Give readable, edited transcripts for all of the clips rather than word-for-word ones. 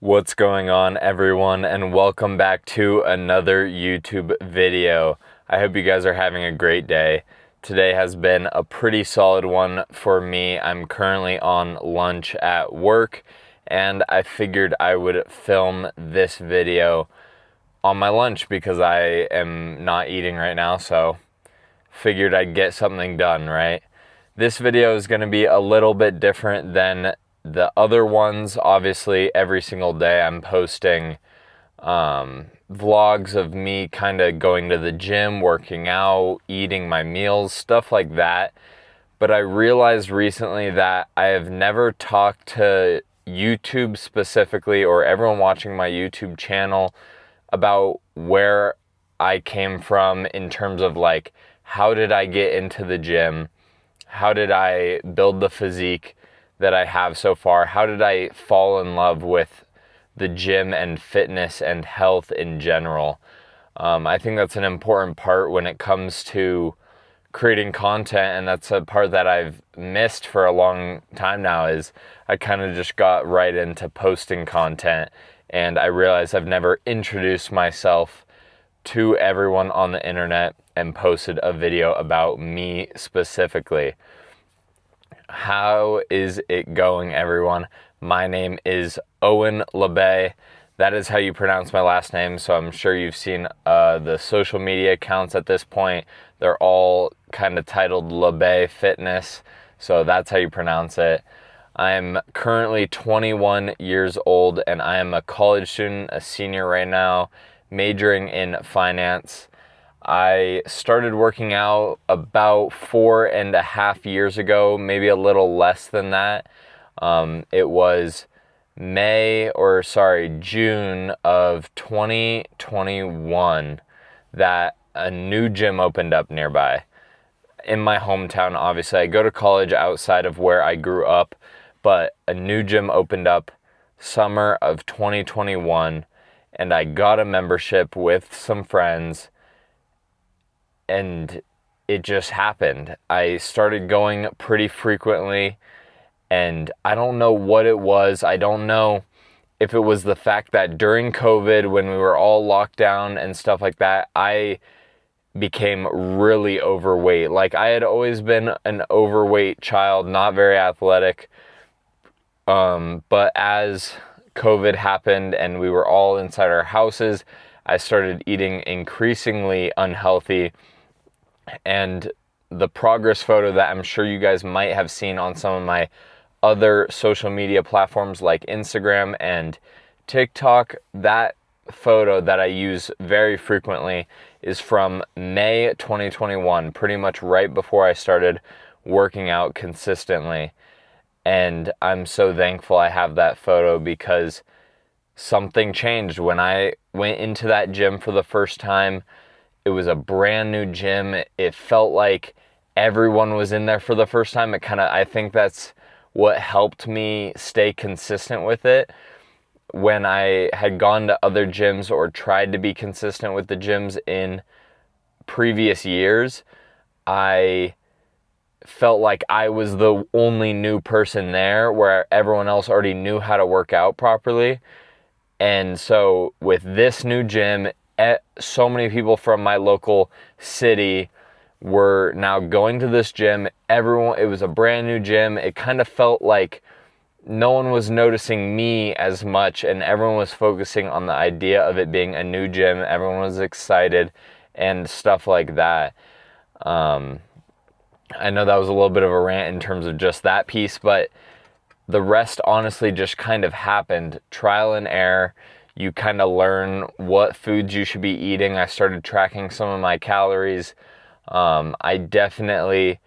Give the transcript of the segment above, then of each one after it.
What's going on, everyone, and welcome back to another YouTube video. I hope you guys are having a great day. Today has been a pretty solid one for me. I'm currently on lunch at work, and I figured I would film this video on my lunch because I am not eating right now, so figured I'd get something done, right? This video is going to be a little bit different than the other ones. Obviously, every single day I'm posting vlogs of me kind of going to the gym, working out, eating my meals, stuff like that. But I realized recently that I have never talked to YouTube specifically, or everyone watching my YouTube channel, about where I came from in terms of like, how did I get into the gym? How did I build the physique that I have so far? How did I fall in love with the gym and fitness and health in general? I think that's an important part when it comes to creating content, and that's a part that I've missed for a long time now. Is I kind of just got right into posting content, and I realized I've never introduced myself to everyone on the internet and posted a video about me specifically. How is it going, everyone? My name is Owen LeBay. That is how you pronounce my last name, so I'm sure you've seen the social media accounts at this point. They're all kind of titled LeBay Fitness, so that's how you pronounce it. I'm currently 21 years old, and I am a college student, a senior right now, majoring in finance. I started working out about 4.5 years ago, maybe a little less than that. It was June of 2021 that a new gym opened up nearby in my hometown. Obviously, I go to college outside of where I grew up, but a new gym opened up summer of 2021, and I got a membership with some friends, and it just happened. I started going pretty frequently, and I don't know what it was. I don't know if it was the fact that during COVID, when we were all locked down and stuff like that, I became really overweight. Like, I had always been an overweight child, not very athletic. But as COVID happened and we were all inside our houses, I started eating increasingly unhealthy. And the progress photo that I'm sure you guys might have seen on some of my other social media platforms like Instagram and TikTok, that photo that I use very frequently is from May 2021, pretty much right before I started working out consistently. And I'm so thankful I have that photo because something changed when I went into that gym for the first time. It was a brand new gym. It felt like everyone was in there for the first time. I think that's what helped me stay consistent with it. When I had gone to other gyms or tried to be consistent with the gyms in previous years, I felt like I was the only new person there, where everyone else already knew how to work out properly. And so with this new gym, so many people from my local city were now going to this gym. It was a brand new gym. It kind of felt like no one was noticing me as much, and everyone was focusing on the idea of it being a new gym. Everyone was excited and stuff like that. I know that was a little bit of a rant in terms of just that piece, but the rest honestly just kind of happened. Trial and error. You kind of learn what foods you should be eating. I started tracking some of my calories. I definitely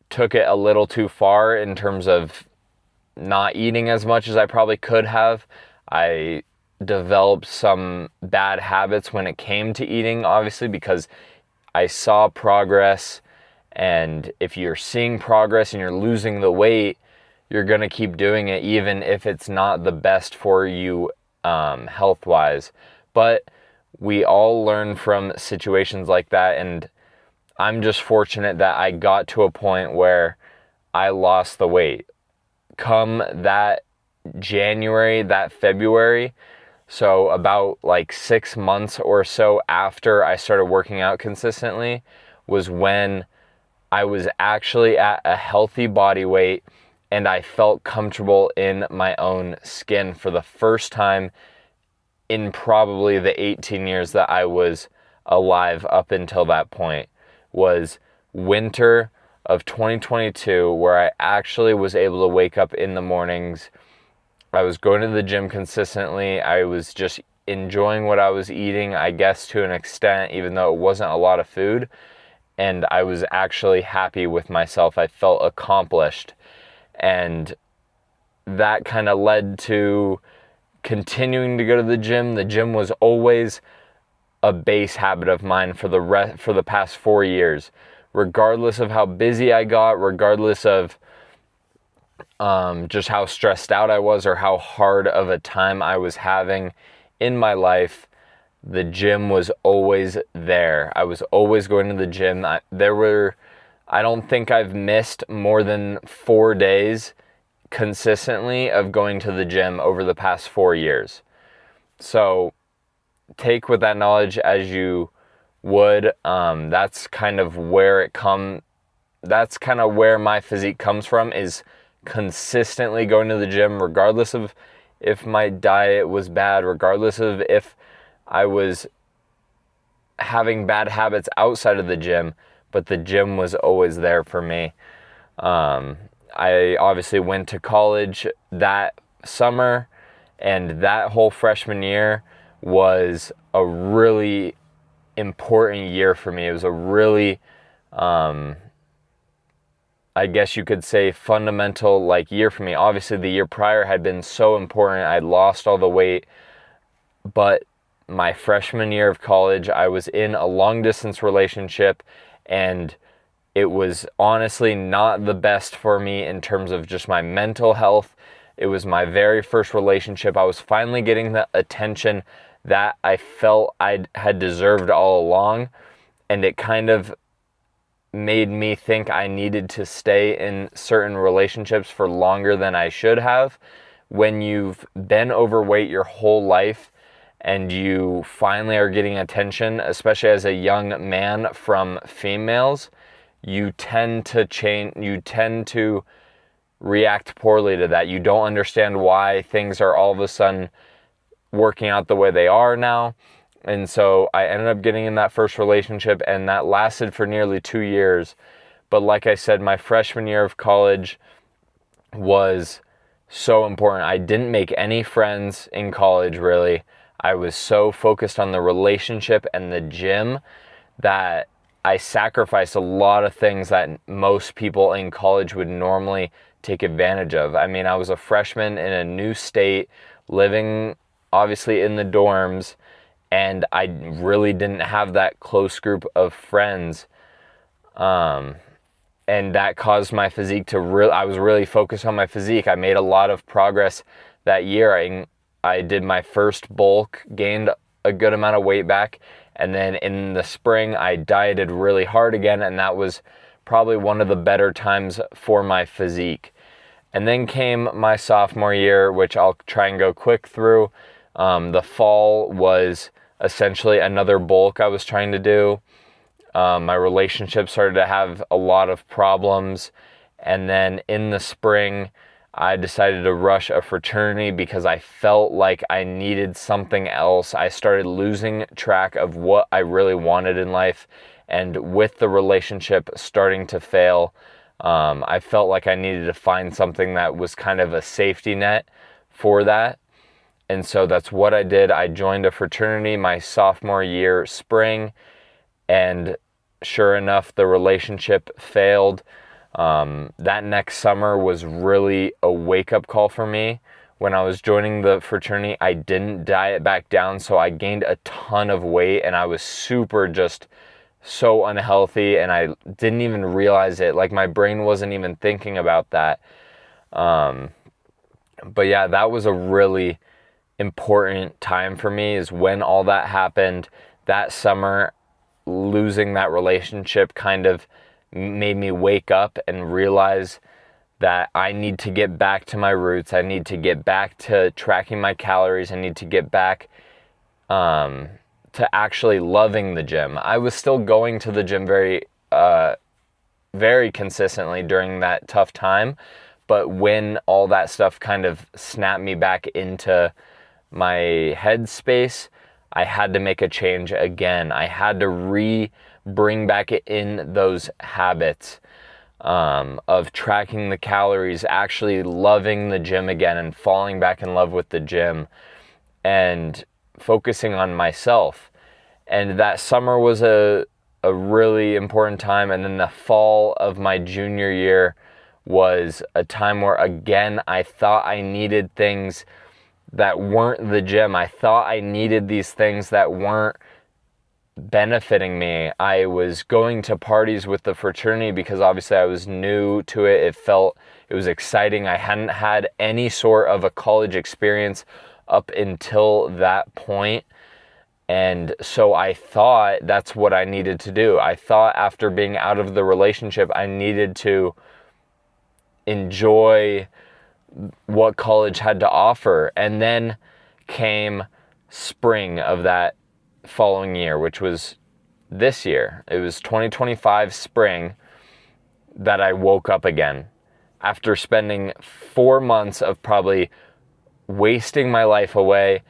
took it a little too far in terms of not eating as much as I probably could have. I developed some bad habits when it came to eating, obviously, because I saw progress. And if you're seeing progress and you're losing the weight, you're going to keep doing it, even if it's not the best for you health-wise. But we all learn from situations like that, and I'm just fortunate that I got to a point where I lost the weight. Come that January, that February, so about like 6 months or so after I started working out consistently, was when I was actually at a healthy body weight and I felt comfortable in my own skin for the first time in probably the 18 years that I was alive up until that point. Was winter of 2022, where I actually was able to wake up in the mornings. I was going to the gym consistently. I was just enjoying what I was eating, I guess, to an extent, even though it wasn't a lot of food. And I was actually happy with myself. I felt accomplished. And that kind of led to continuing to go to the gym. The gym was always a base habit of mine for the past 4 years. Regardless of how busy I got, regardless of just how stressed out I was or how hard of a time I was having in my life, the gym was always there. I was always going to the gym. I don't think I've missed more than 4 days consistently of going to the gym over the past 4 years. So take with that knowledge as you would. That's kind of where my physique comes from, is consistently going to the gym, regardless of if my diet was bad, regardless of if I was having bad habits outside of the gym, but the gym was always there for me. I obviously went to college that summer, and that whole freshman year was a really important year for me. It was a really, I guess you could say, fundamental year for me. Obviously, the year prior had been so important. I'd lost all the weight, but my freshman year of college, I was in a long-distance relationship, and it was honestly not the best for me in terms of just my mental health. It was my very first relationship. I was finally getting the attention that I felt I had deserved all along, and it kind of made me think I needed to stay in certain relationships for longer than I should have. When you've been overweight your whole life and you finally are getting attention, especially as a young man, from females, you tend to react poorly to that. You don't understand why things are all of a sudden working out the way they are now. And so I ended up getting in that first relationship, and that lasted for nearly 2 years. But like I said, my freshman year of college was so important. I didn't make any friends in college, really. I was so focused on the relationship and the gym that I sacrificed a lot of things that most people in college would normally take advantage of. I mean, I was a freshman in a new state, living obviously in the dorms, and I really didn't have that close group of friends. And that caused my physique to I was really focused on my physique. I made a lot of progress that year. I did my first bulk, gained a good amount of weight back, and then in the spring I dieted really hard again, and that was probably one of the better times for my physique. And then came my sophomore year, which I'll try and go quick through. The fall was essentially another bulk I was trying to do. My relationship started to have a lot of problems, and then in the spring I decided to rush a fraternity because I felt like I needed something else. I started losing track of what I really wanted in life, and with the relationship starting to fail, I felt like I needed to find something that was kind of a safety net for that. And so that's what I did. I joined a fraternity my sophomore year spring, and sure enough, the relationship failed. That next summer was really a wake-up call for me. When I was joining the fraternity, I didn't diet back down, so I gained a ton of weight, and I was just so unhealthy, and I didn't even realize it. Like, my brain wasn't even thinking about that. But yeah, that was a really important time for me, is when all that happened. That summer, losing that relationship kind of made me wake up and realize that I need to get back to my roots. I need to get back to tracking my calories. I need to get back to actually loving the gym. I was still going to the gym very consistently during that tough time, but when all that stuff kind of snapped me back into my headspace, I had to make a change again. I had to bring back in those habits of tracking the calories, actually loving the gym again and falling back in love with the gym and focusing on myself. And that summer was a really important time. And then the fall of my junior year was a time where, again, I thought I needed things that weren't the gym. I thought I needed these things that weren't benefiting me. I was going to parties with the fraternity because obviously I was new to it. It was exciting. I hadn't had any sort of a college experience up until that point. And so I thought that's what I needed to do. I thought after being out of the relationship, I needed to enjoy what college had to offer. And then came spring of that following year, which was this year. It was 2025 spring that I woke up again after spending 4 months of probably wasting my life away.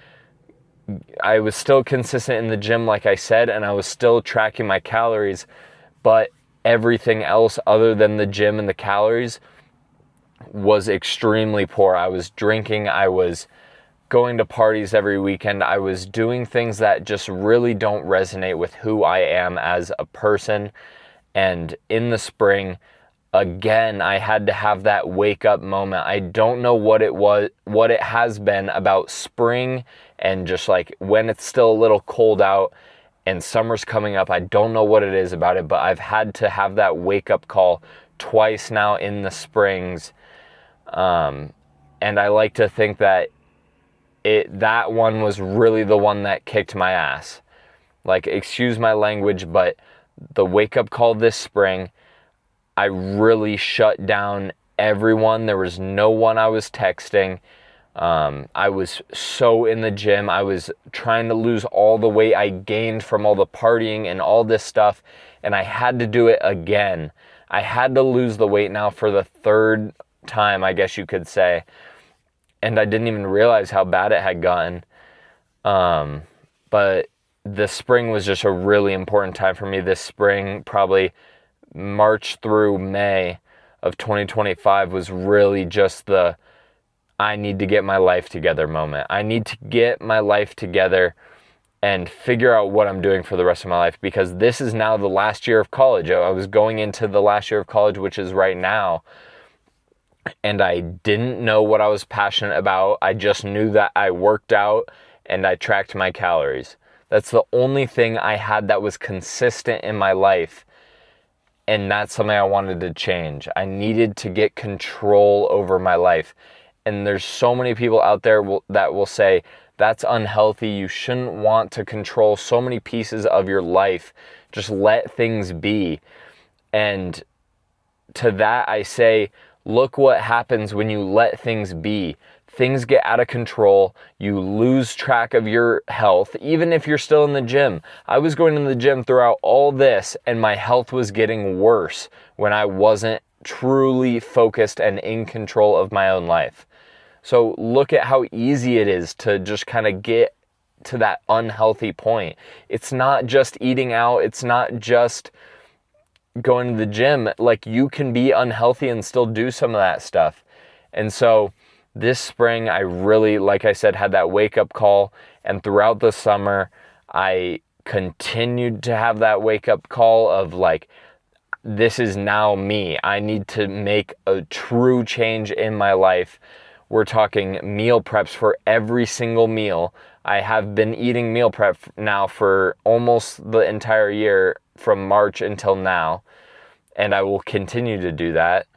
I was still consistent in the gym, like I said, and I was still tracking my calories, but everything else other than the gym and the calories was extremely poor. I was drinking, I was going to parties every weekend, I was doing things that just really don't resonate with who I am as a person. And in the spring, again, I had to have that wake up moment. I don't know what it has been about spring and just like when it's still a little cold out and summer's coming up. I don't know what it is about it, but I've had to have that wake up call twice now in the springs. And I like to think that that one was really the one that kicked my ass. Like, excuse my language, but the wake up call this spring, I really shut down everyone. There was no one I was texting. I was so in the gym. I was trying to lose all the weight I gained from all the partying and all this stuff. And I had to do it again. I had to lose the weight now for the third time, I guess you could say. And I didn't even realize how bad it had gotten. But the spring was just a really important time for me. This spring, probably March through May of 2025, was really just the I need to get my life together moment. I need to get my life together and figure out what I'm doing for the rest of my life, because this is now the last year of college. I was going into the last year of college, which is right now, and I didn't know what I was passionate about. I just knew that I worked out and I tracked my calories. That's the only thing I had that was consistent in my life. And that's something I wanted to change. I needed to get control over my life. And there's so many people out there that will say, that's unhealthy. You shouldn't want to control so many pieces of your life. Just let things be. And to that I say, look what happens when you let things be. Things get out of control. You lose track of your health, even if you're still in the gym. I was going to the gym throughout all this, and my health was getting worse when I wasn't truly focused and in control of my own life. So look at how easy it is to just kind of get to that unhealthy point. It's not just eating out. It's not just going to the gym. Like, you can be unhealthy and still do some of that stuff. And so this spring, I really, like I said, had that wake up call. And throughout the summer, I continued to have that wake up call of like, this is now me. I need to make a true change in my life. We're talking meal preps for every single meal. I have been eating meal prep now for almost the entire year, from March until now. And I will continue to do that,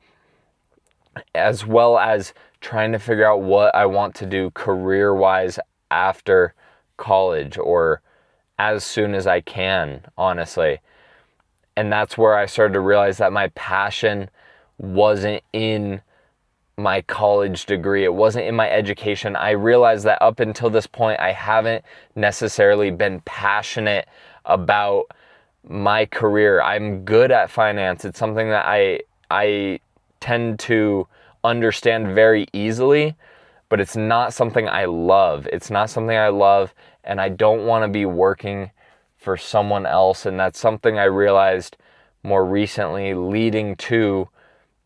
as well as trying to figure out what I want to do career-wise after college, or as soon as I can, honestly. And that's where I started to realize that my passion wasn't in my college degree. It wasn't in my education. I realized that up until this point, I haven't necessarily been passionate about my career. I'm good at finance. It's something that I tend to understand very easily, but it's not something I love. It's not something I love, and I don't want to be working for someone else. And that's something I realized more recently, leading to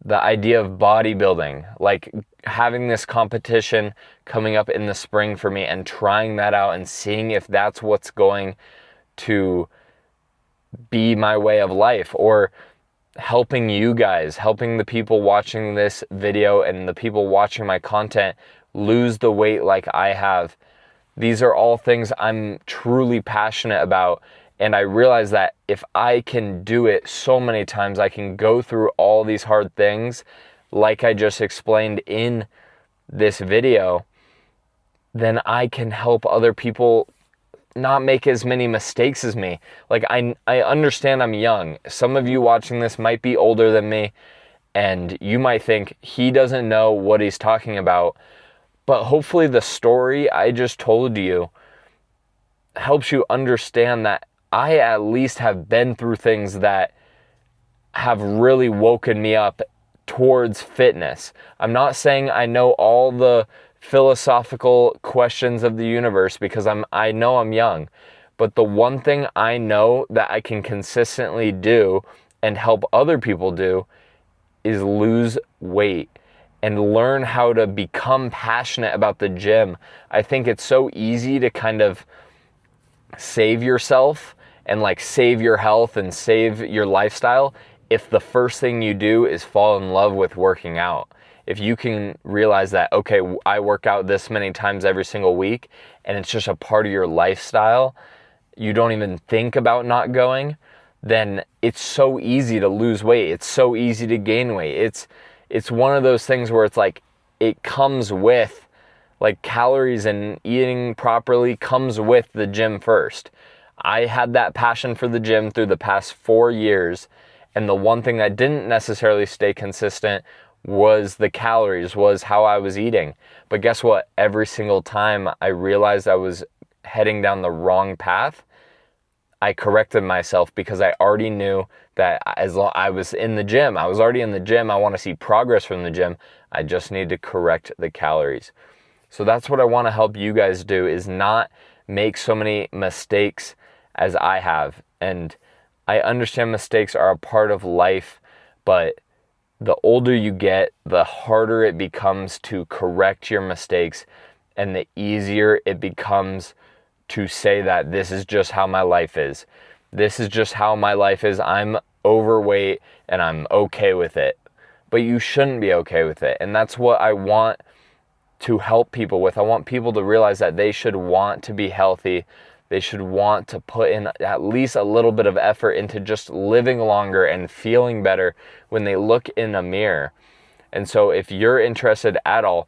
the idea of bodybuilding, like having this competition coming up in the spring for me and trying that out and seeing if that's what's going to be my way of life, or helping you guys, helping the people watching this video and the people watching my content lose the weight like I have. These are all things I'm truly passionate about. And I realize that if I can do it so many times, I can go through all these hard things, like I just explained in this video, then I can help other people not make as many mistakes as me. Like, I understand I'm young. Some of you watching this might be older than me, and you might think he doesn't know what he's talking about. But hopefully the story I just told you helps you understand that I at least have been through things that have really woken me up towards fitness. I'm not saying I know all the philosophical questions of the universe, because I know I'm young. But the one thing I know that I can consistently do and help other people do is lose weight and learn how to become passionate about the gym. I think it's so easy to kind of save yourself and like save your health and save your lifestyle if the first thing you do is fall in love with working out. If you can realize that, okay, I work out this many times every single week and it's just a part of your lifestyle, you don't even think about not going, then it's so easy to lose weight. It's so easy to gain weight. It's one of those things where it's like, it comes with, like, calories and eating properly comes with the gym first. I had that passion for the gym through the past 4 years, and the one thing that didn't necessarily stay consistent was the calories, was how I was eating. But guess what? Every single time I realized I was heading down the wrong path, I corrected myself, because I already knew that as long I was in the gym, I was already in the gym. I want to see progress from the gym. I just need to correct the calories. So that's what I want to help you guys do, is not make so many mistakes as I have. And I understand mistakes are a part of life, but the older you get, the harder it becomes to correct your mistakes, and the easier it becomes to say that this is just how my life is. This is just how my life is. I'm overweight and I'm okay with it. But you shouldn't be okay with it. And that's what I want to help people with. I want people to realize that they should want to be healthy. They should want to put in at least a little bit of effort into just living longer and feeling better when they look in a mirror. And so if you're interested at all,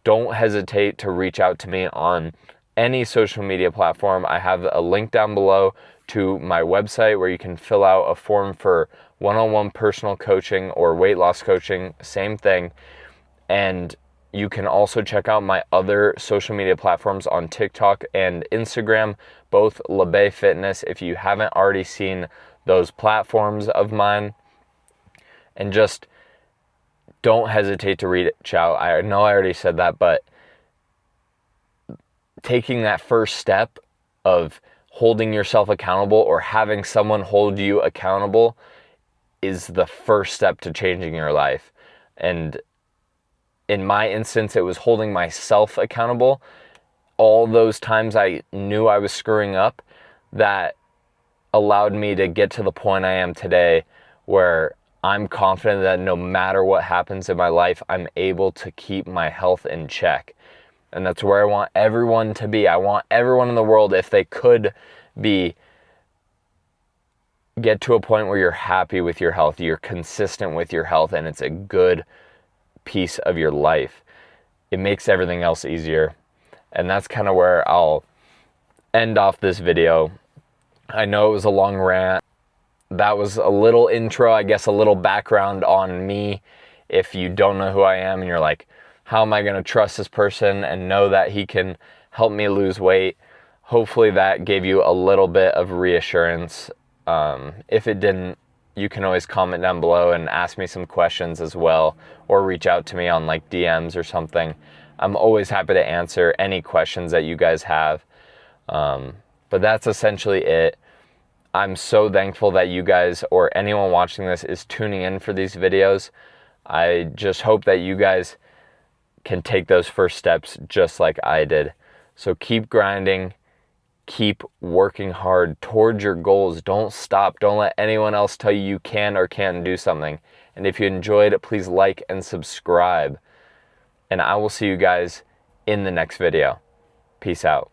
don't hesitate to reach out to me on any social media platform. I have a link down below to my website where you can fill out a form for one-on-one personal coaching or weight loss coaching, same thing. And you can also check out my other social media platforms on TikTok and Instagram, both LeBay Fitness, if you haven't already seen those platforms of mine. And just don't hesitate to reach out. I know I already said that, but taking that first step of holding yourself accountable or having someone hold you accountable is the first step to changing your life. And in my instance, it was holding myself accountable. All those times I knew I was screwing up, that allowed me to get to the point I am today, where I'm confident that no matter what happens in my life, I'm able to keep my health in check. And that's where I want everyone to be. I want everyone in the world, if they could be, get to a point where you're happy with your health, you're consistent with your health, and it's a good piece of your life. It makes everything else easier. And that's kind of where I'll end off this video. I know it was a long rant. That was a little intro, I guess, a little background on me. If you don't know who I am and you're like, how am I going to trust this person and know that he can help me lose weight? Hopefully that gave you a little bit of reassurance. If it didn't, you can always comment down below and ask me some questions as well, or reach out to me on like DMs or something. I'm always happy to answer any questions that you guys have. But that's essentially it. I'm so thankful that you guys, or anyone watching this, is tuning in for these videos. I just hope that you guys can take those first steps just like I did. So keep grinding, keep working hard towards your goals. Don't stop. Don't let anyone else tell you you can or can't do something. And if you enjoyed it, please like and subscribe. And I will see you guys in the next video. Peace out.